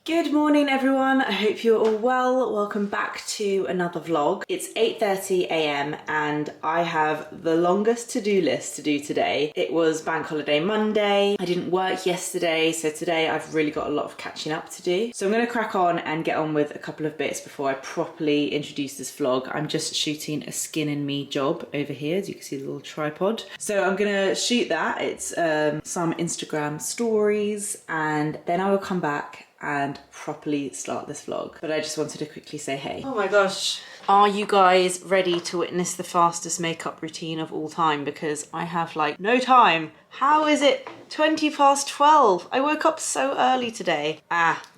Good morning everyone, I hope you're all well. Welcome back to another vlog. It's 8:30 a.m. and I have the longest to-do list to do today. It was Bank Holiday Monday. I didn't work yesterday, so today I've really got a lot of catching up to do. So I'm going to crack on and get on with a couple of bits before I properly introduce this vlog. I'm just shooting a Skin and Me job over here, as you can see the little tripod. So I'm going to shoot that. It's some Instagram stories, and then I will come back and properly start this vlog. But I just wanted to quickly say hey. Oh my gosh. Are you guys ready to witness the fastest makeup routine of all time? Because I have like no time. How is it 12:20? I woke up so early today.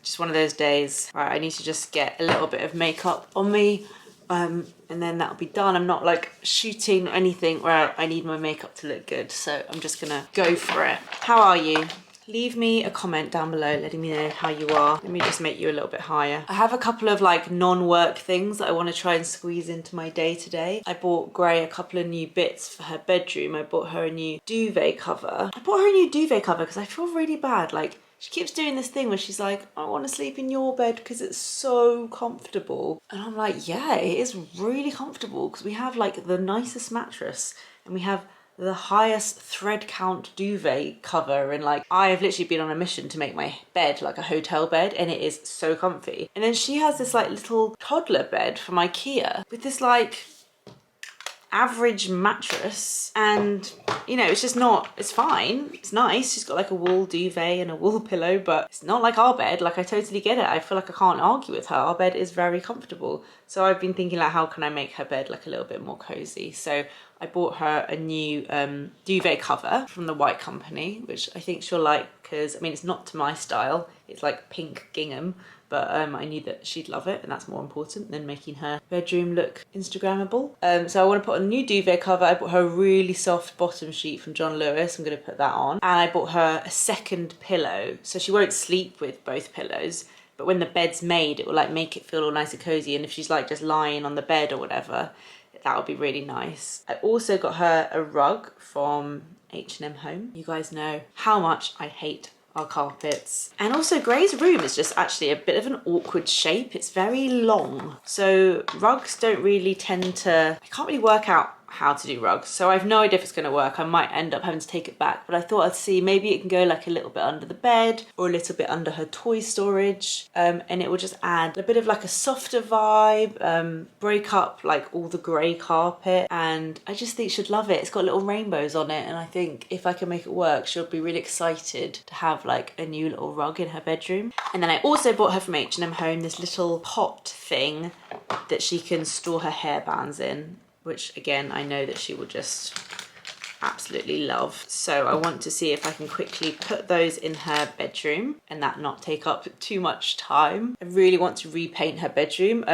Just one of those days. Right, I need to just get a little bit of makeup on me. And then that'll be done. I'm not like shooting anything where I need my makeup to look good. So I'm just gonna go for it. How are you? Leave me a comment down below letting me know how you are. Let me just make you a little bit higher. I have a couple of like non-work things that I want to try and squeeze into my day today. I bought Gray a couple of new bits for her bedroom. I bought her a new duvet cover. I bought her a new duvet cover because I feel really bad. Like, she keeps doing this thing where she's like, I want to sleep in your bed because it's so comfortable. And I'm like, yeah, it is really comfortable because we have like the nicest mattress and we have the highest thread count duvet cover, and like I have literally been on a mission to make my bed like a hotel bed, and it is so comfy. And then she has this like little toddler bed from IKEA with this like average mattress, and you know, it's just not, it's fine, it's nice, she's got like a wool duvet and a wool pillow, but it's not like our bed. Like, I totally get it. I feel like I can't argue with her. Our bed is very comfortable. So I've been thinking like, how can I make her bed like a little bit more cozy? So I bought her a new duvet cover from the White Company, which I think she'll like because, I mean, it's not to my style. It's like pink gingham, but I knew that she'd love it, and that's more important than making her bedroom look Instagrammable. So I want to put on a new duvet cover. I bought her a really soft bottom sheet from John Lewis. I'm going to put that on. And I bought her a second pillow, so she won't sleep with both pillows, but when the bed's made, it will like make it feel all nice and cozy. And if she's like just lying on the bed or whatever, that would be really nice. I also got her a rug from H&M Home. You guys know how much I hate our carpets. And also Gray's room is just actually a bit of an awkward shape. It's very long. So rugs don't really tend to, I can't really work out how to do rugs. So I have no idea if it's gonna work. I might end up having to take it back, but I thought I'd see, maybe it can go like a little bit under the bed or a little bit under her toy storage. And it will just add a bit of like a softer vibe, break up like all the grey carpet. And I just think she'd love it. It's got little rainbows on it. And I think if I can make it work, she'll be really excited to have like a new little rug in her bedroom. And then I also bought her from H&M Home this little pot thing that she can store her hairbands in, which again, I know that she will just absolutely love. So I want to see if I can quickly put those in her bedroom and that not take up too much time. I really want to repaint her bedroom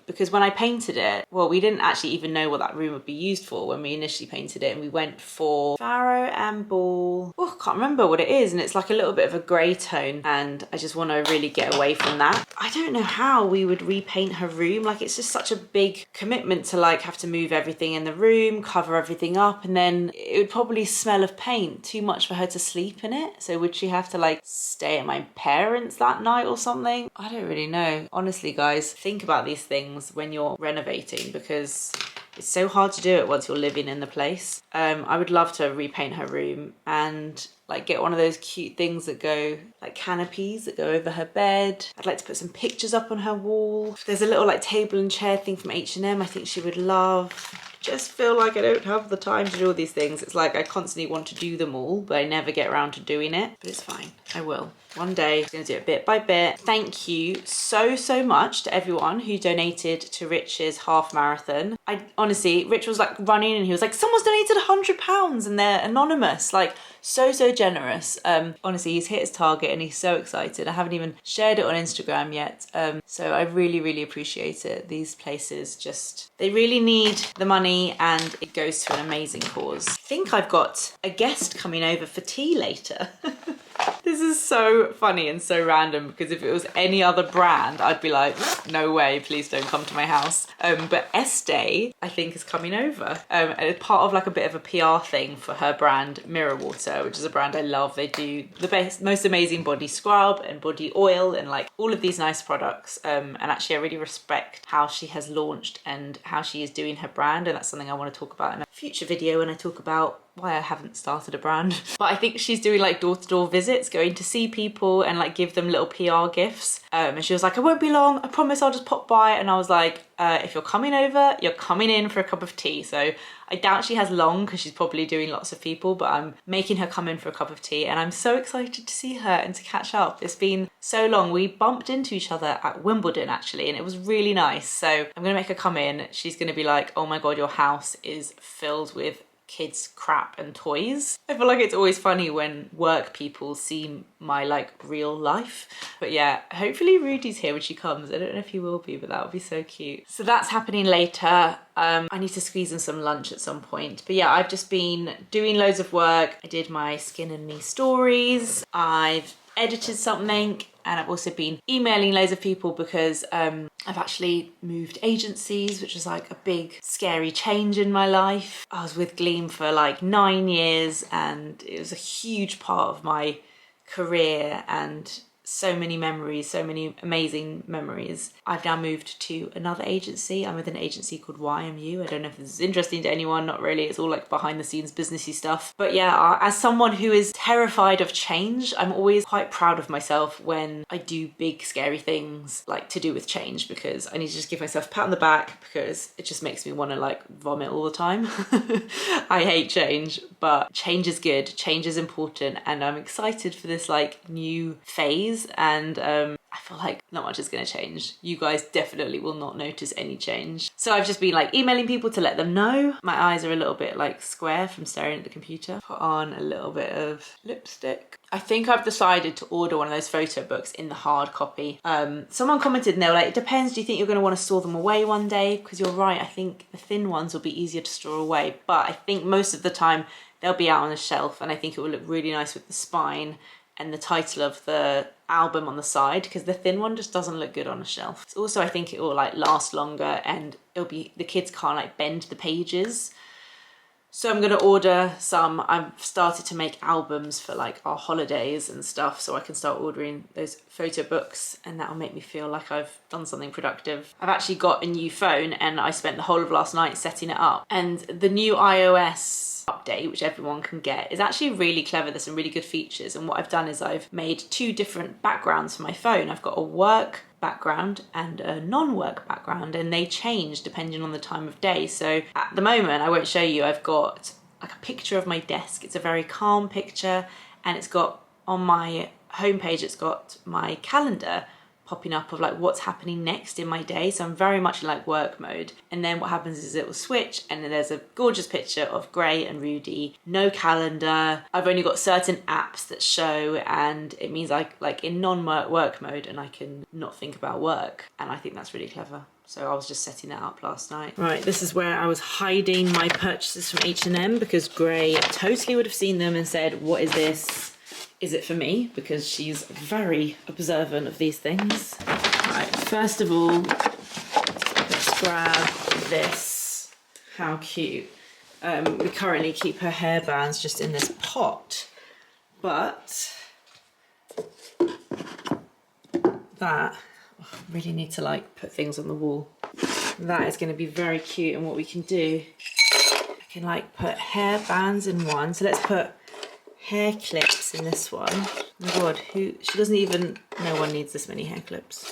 because when I painted it, well, we didn't actually even know what that room would be used for when we initially painted it, and we went for Farrow and Ball. Oh, I can't remember what it is, and it's like a little bit of a grey tone, and I just want to really get away from that. I don't know how we would repaint her room. Like, it's just such a big commitment to like have to move everything in the room, cover everything up, and then it would probably smell of paint, too much for her to sleep in it. So would she have to like stay at my parents' that night or something? I don't really know. Honestly, guys, think about these things when you're renovating, because it's so hard to do it once you're living in the place. I would love to repaint her room and like get one of those cute things that go, like canopies that go over her bed. I'd like to put some pictures up on her wall. There's a little like table and chair thing from H&M I think she would love. Just feel like I don't have the time to do all these things. It's like I constantly want to do them all, but I never get around to doing it. But it's fine, I will. One day, I'm gonna do it bit by bit. Thank you so much to everyone who donated to Rich's half marathon. I honestly, Rich was like running and he was like, someone's donated £100 and they're anonymous. Like, so generous. Honestly, he's hit his target and he's so excited. I haven't even shared it on Instagram yet. So I really appreciate it. These places just, they really need the money and it goes to an amazing cause. I think I've got a guest coming over for tea later. This is so so funny and so random, because if it was any other brand, I'd be like, no way, please don't come to my house. But Estee, I think, is coming over. And it's part of like a bit of a PR thing for her brand Mirror Water, which is a brand I love. They do the best, most amazing body scrub and body oil and like all of these nice products. And actually I really respect how she has launched and how she is doing her brand. And that's something I want to talk about in a future video when I talk about why I haven't started a brand. But I think she's doing like door-to-door visits, going to see people and like give them little PR gifts. And she was like, I won't be long, I promise I'll just pop by. And I was like, if you're coming over, you're coming in for a cup of tea. So I doubt she has long because she's probably doing lots of people, but I'm making her come in for a cup of tea and I'm so excited to see her and to catch up. It's been so long. We bumped into each other at Wimbledon actually, and it was really nice. So I'm gonna make her come in. She's gonna be like, oh my God, your house is filled with kids crap and toys. I feel like it's always funny when work people see my like real life. But yeah, hopefully Rudy's here when she comes. I don't know if he will be, but that would be so cute. So that's happening later. I need to squeeze in some lunch at some point. But yeah, I've just been doing loads of work. I did my Skin and Me stories. I've edited something, and I've also been emailing loads of people because I've actually moved agencies, which was like a big scary change in my life. I was with Gleam for like 9 years and it was a huge part of my career and so many memories, so many amazing memories. I've now moved to another agency. I'm with an agency called YMU. I don't know if this is interesting to anyone, not really. It's all like behind the scenes businessy stuff. But yeah, as someone who is terrified of change, I'm always quite proud of myself when I do big scary things like to do with change, because I need to just give myself a pat on the back because it just makes me want to like vomit all the time. I hate change, but change is good, change is important, and I'm excited for this like new phase. And I feel like not much is going to change. You guys definitely will not notice any change. So I've just been like emailing people to let them know. My eyes are a little bit like square from staring at the computer. Put on a little bit of lipstick. I think I've decided to order one of those photo books in the hard copy. Someone commented and they were like, it depends, do you think you're going to want to store them away one day? Because you're right, I think the thin ones will be easier to store away, but I think most of the time they'll be out on a shelf, and I think it will look really nice with the spine and the title of the album on the side, because the thin one just doesn't look good on a shelf. Also, I think it will like last longer and it'll be, the kids can't like bend the pages. So I'm gonna order some. I've started to make albums for like our holidays and stuff, so I can start ordering those photo books and that'll make me feel like I've done something productive. I've actually got a new phone and I spent the whole of last night setting it up, and the new iOS update, which everyone can get, is actually really clever. There's some really good features, and what I've done is I've made 2 different backgrounds for my phone. I've got a work background and a non-work background, and they change depending on the time of day. So at the moment, I won't show you, I've got like a picture of my desk. It's a very calm picture, and it's got on my homepage, it's got my calendar popping up of like what's happening next in my day. So I'm very much in like work mode. And then what happens is it will switch and then there's a gorgeous picture of Gray and Rudy, no calendar. I've only got certain apps that show, and it means I like in non-work mode and I can not think about work. And I think that's really clever. So I was just setting that up last night. Right, this is where I was hiding my purchases from H&M because Gray totally would have seen them and said, what is this? Is it for me? Because she's very observant of these things. Right, first of all, let's grab this. How cute. We currently keep her hairbands just in this pot, but that, oh, I really need to like put things on the wall. That is going to be very cute, and what we can do, I can like put hairbands in one. So let's put hair clips in this one. Oh my God, she doesn't even, no one needs this many hair clips.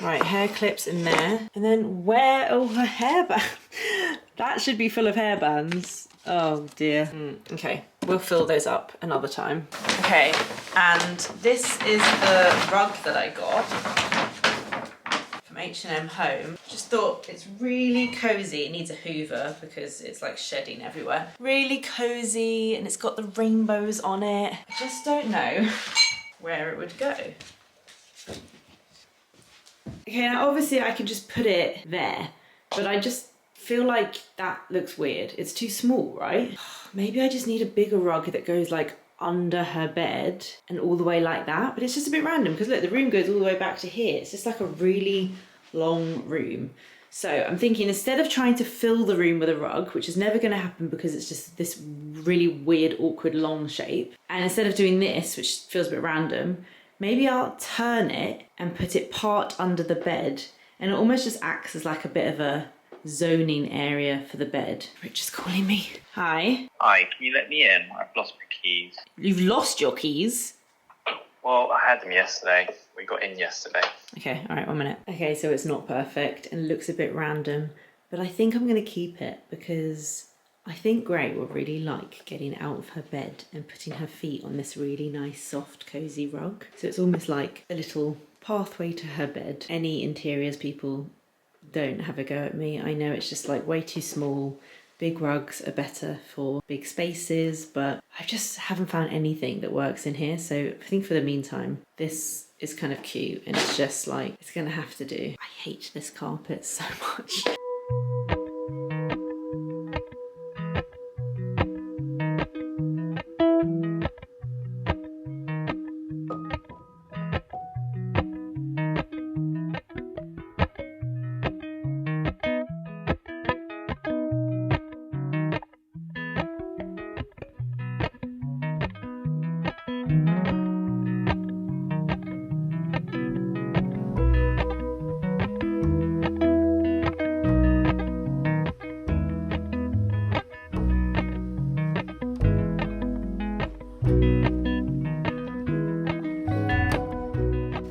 Right, hair clips in there. And then where, oh, her hairband. That should be full of hairbands. Oh dear. Okay, we'll fill those up another time. Okay, and this is the rug that I got from H&M Home. Just thought it's really cozy. It needs a hoover because it's like shedding everywhere. Really cozy, and it's got the rainbows on it. I just don't know where it would go. Okay, now obviously I could just put it there, but I just feel like that looks weird. It's too small, right? Maybe I just need a bigger rug that goes like under her bed and all the way like that, but it's just a bit random because look, the room goes all the way back to here. It's just like a really long room. So I'm thinking, instead of trying to fill the room with a rug, which is never going to happen because it's just this really weird, awkward, long shape, and instead of doing this, which feels a bit random, maybe I'll turn it and put it part under the bed, and it almost just acts as like a bit of a zoning area for the bed. Rich is calling me. Hi. Hi, can you let me in? I've lost my keys. You've lost your keys? Well, I had them yesterday. We got in yesterday. Okay, all right, 1 minute. Okay, so it's not perfect and looks a bit random, but I think I'm going to keep it because I think Gray will really like getting out of her bed and putting her feet on this really nice, soft, cozy rug. So it's almost like a little pathway to her bed. Any interiors people, don't have a go at me. I know it's just like way too small. Big rugs are better for big spaces, but I just haven't found anything that works in here. So I think for the meantime, this is kind of cute and it's just like, it's gonna have to do. I hate this carpet so much.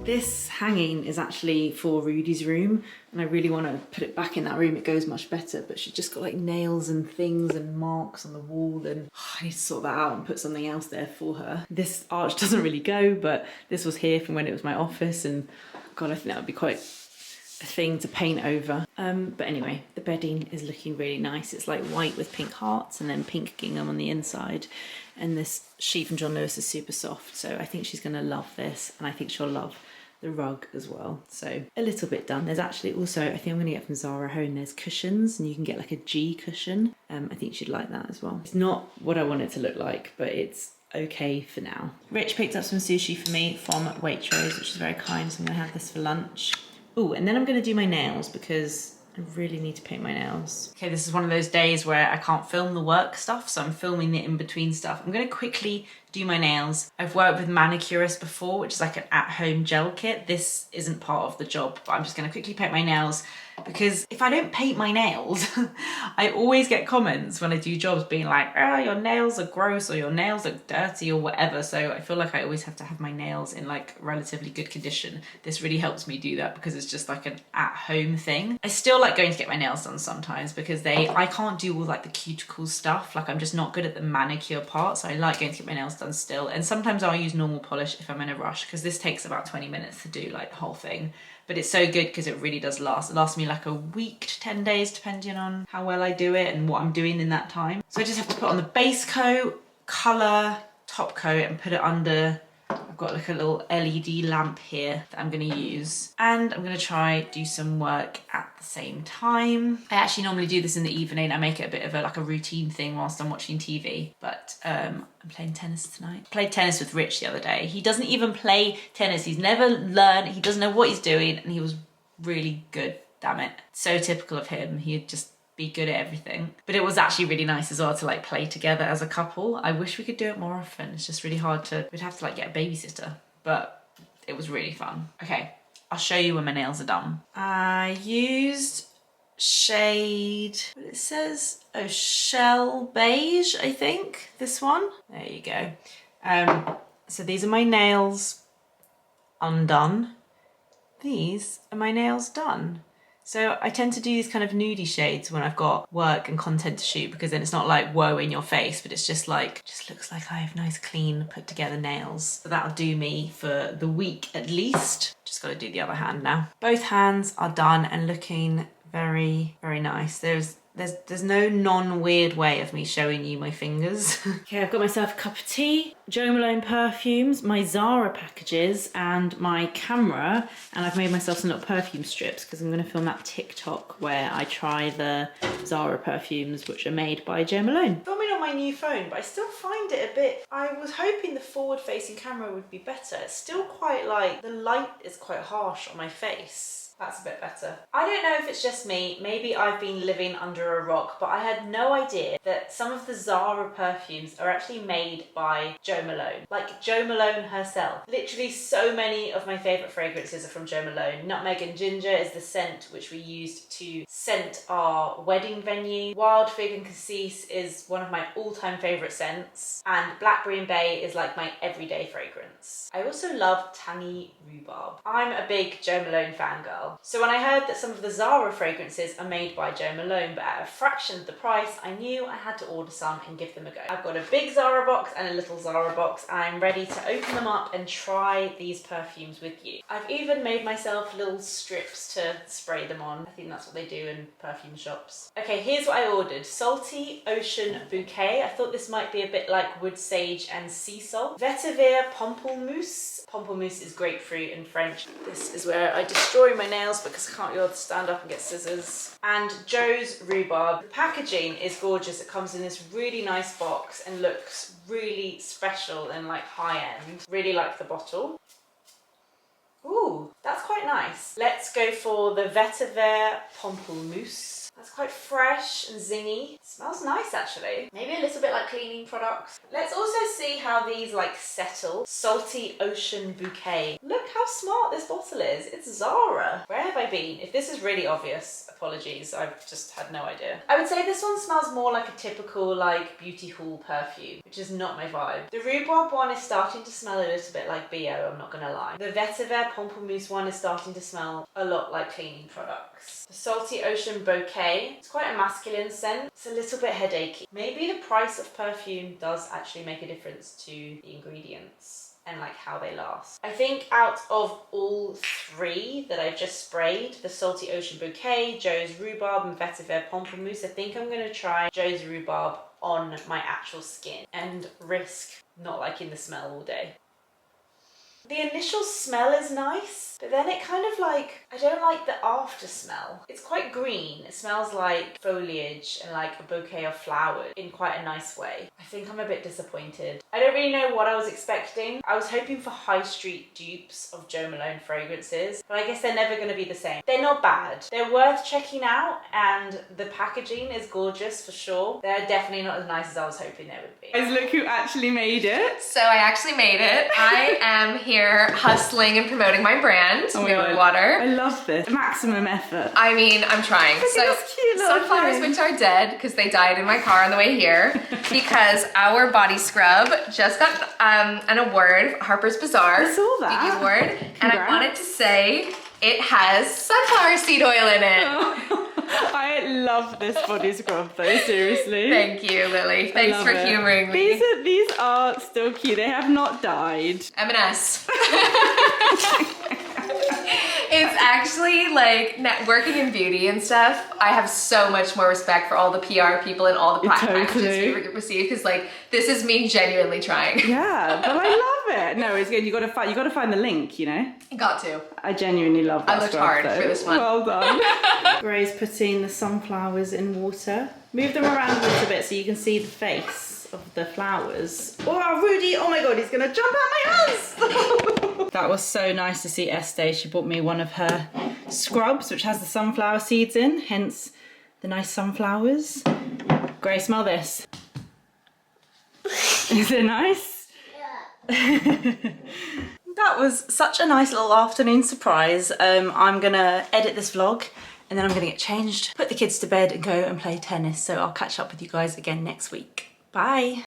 This hanging is actually for Rudy's room and I really want to put it back in that room. It goes much better, but she's just got like nails and things and marks on the wall, and I need to sort that out and put something else there for her. This arch doesn't really go, but this was here from when it was my office, and God, I think that would be quite a thing to paint over. But anyway, the bedding is looking really nice. It's like white with pink hearts and then pink gingham on the inside. And this sheet from John Lewis is super soft. So I think she's gonna love this, and I think she'll love the rug as well. So a little bit done. There's actually also, I think I'm gonna get from Zara Home, there's cushions and you can get like a G cushion. I think she'd like that as well. It's not what I want it to look like, but it's okay for now. Rich picked up some sushi for me from Waitrose, which is very kind. So I'm gonna have this for lunch. Oh, and then I'm gonna do my nails because I really need to paint my nails. Okay, this is one of those days where I can't film the work stuff, so I'm filming the in-between stuff. I'm gonna quickly do my nails. I've worked with manicurists before, which is like an at-home gel kit. This isn't part of the job, but I'm just gonna quickly paint my nails because if I don't paint my nails, I always get comments when I do jobs being like, oh, your nails are gross or your nails look dirty or whatever. So I feel like I always have to have my nails in like relatively good condition. This really helps me do that because it's just like an at-home thing. I still like going to get my nails done sometimes because I can't do all like the cuticle stuff. Like I'm just not good at the manicure part. So I like going to get my nails done still. And sometimes I'll use normal polish if I'm in a rush because this takes about 20 minutes to do like the whole thing. But it's so good because it really does last. It lasts me like a week to 10 days, depending on how well I do it and what I'm doing in that time. So I just have to put on the base coat, colour, top coat, and put it under. I've got like a little LED lamp here that I'm gonna use. And I'm gonna try do some work at the same time. I actually normally do this in the evening. I make it a bit of a routine thing whilst I'm watching TV. But I'm playing tennis tonight. I played tennis with Rich the other day. He doesn't even play tennis. He's never learned. He doesn't know what he's doing. And he was really good, damn it. So typical of him. He'd just be good at everything. But it was actually really nice as well to like play together as a couple. I wish we could do it more often. It's just really hard to, we'd have to like get a babysitter, but it was really fun. Okay, I'll show you when my nails are done. I used shade, what it says, oh, Shell Beige, I think, this one. There you go. So these are my nails undone. These are my nails done. So I tend to do these kind of nudie shades when I've got work and content to shoot because then it's not like whoa in your face, but it's just like, just looks like I have nice, clean, put together nails. So that'll do me for the week at least. Just gotta do the other hand now. Both hands are done and looking very, very nice. There's There's no non-weird way of me showing you my fingers. Okay, I've got myself a cup of tea, Jo Malone perfumes, my Zara packages, and my camera. And I've made myself some little perfume strips because I'm going to film that TikTok where I try the Zara perfumes, which are made by Jo Malone. Filming on my new phone, but I still find it a bit... I was hoping the forward-facing camera would be better. It's still quite like... the light is quite harsh on my face. That's a bit better. I don't know if it's just me, maybe I've been living under a rock, but I had no idea that some of the Zara perfumes are actually made by Jo Malone. Like Jo Malone herself. Literally so many of my favourite fragrances are from Jo Malone. Nutmeg and Ginger is the scent which we used to scent our wedding venue. Wild Fig and Cassis is one of my all-time favourite scents. And Blackberry and Bay is like my everyday fragrance. I also love Tangy Rhubarb. I'm a big Jo Malone fangirl. So when I heard that some of the Zara fragrances are made by Jo Malone but at a fraction of the price, I knew I had to order some and give them a go. I've got a big Zara box and a little Zara box and I'm ready to open them up and try these perfumes with you. I've even made myself little strips to spray them on. I think that's what they do in perfume shops. Okay, here's what I ordered. Salty Ocean Bouquet. I thought this might be a bit like wood sage and sea salt. Vetiver Pamplemousse. Pamplemousse is grapefruit in French. This is where I destroy my nails because I can't be able to stand up and get scissors. And Jo's Rhubarb. The packaging is gorgeous. It comes in this really nice box and looks really special and like high end. Really like the bottle. Ooh, that's quite nice. Let's go for the Vetiver Pamplemousse. That's quite fresh and zingy. It smells nice actually. Maybe a little bit like cleaning products. Let's also see how these like settle. Salty Ocean Bouquet. Look how smart this bottle is. It's Zara. Where have I been? If this is really obvious, apologies. I've just had no idea. I would say this one smells more like a typical like beauty hall perfume, which is not my vibe. The Rhubarb one is starting to smell a little bit like BO, I'm not gonna lie. The Vetiver Pamplemousse one is starting to smell a lot like cleaning products. The Salty Ocean Bouquet, it's quite a masculine scent. It's a little bit headachy. Maybe the price of perfume does actually make a difference to the ingredients and like how they last. I think out of all three that I've just sprayed, the Salty Ocean Bouquet, Jo's Rhubarb and Vetiver Pamplemousse, I think I'm gonna try Jo's Rhubarb on my actual skin and risk not liking the smell all day. The initial smell is nice, but then it kind of like, I don't like the after smell. It's quite green. It smells like foliage and like a bouquet of flowers in quite a nice way. I think I'm a bit disappointed. I don't really know what I was expecting. I was hoping for high street dupes of Jo Malone fragrances, but I guess they're never going to be the same. They're not bad. They're worth checking out and the packaging is gorgeous for sure. They're definitely not as nice as I was hoping they would be. Guys, look who actually made it. So I actually made it. I am here hustling and promoting my brand, Mineral Water. I love this. Maximum effort. I mean, I'm trying. Look at this cute little sunflowers thing. which are dead because they died in my car on the way here because our body scrub just got an award, Harper's Bazaar. I saw that. Beauty award. Congrats. And I wanted to say it has sunflower seed oil in it. Oh, I love this body scrub though, seriously. Thank you, Lily. Thanks for humoring me. These are still cute. They have not died. M&S. It's actually like working in beauty and stuff. I have so much more respect for all the PR people and all the packages we receive because like this is me genuinely trying. Yeah, but I love it. No, it's good. You got to find the link. You know. Got to. I genuinely love that. I looked hard for this one. Well done. Gray's putting the sunflowers in water. Move them around a little bit so you can see the face of the flowers. Oh, Rudy! Oh my God, he's gonna jump out my hands! That was so nice to see Estee. She bought me one of her scrubs, which has the sunflower seeds in, hence the nice sunflowers. Gray, smell this. Is it nice? Yeah. That was such a nice little afternoon surprise. I'm gonna edit this vlog and then I'm gonna get changed, put the kids to bed and go and play tennis. So I'll catch up with you guys again next week. Bye.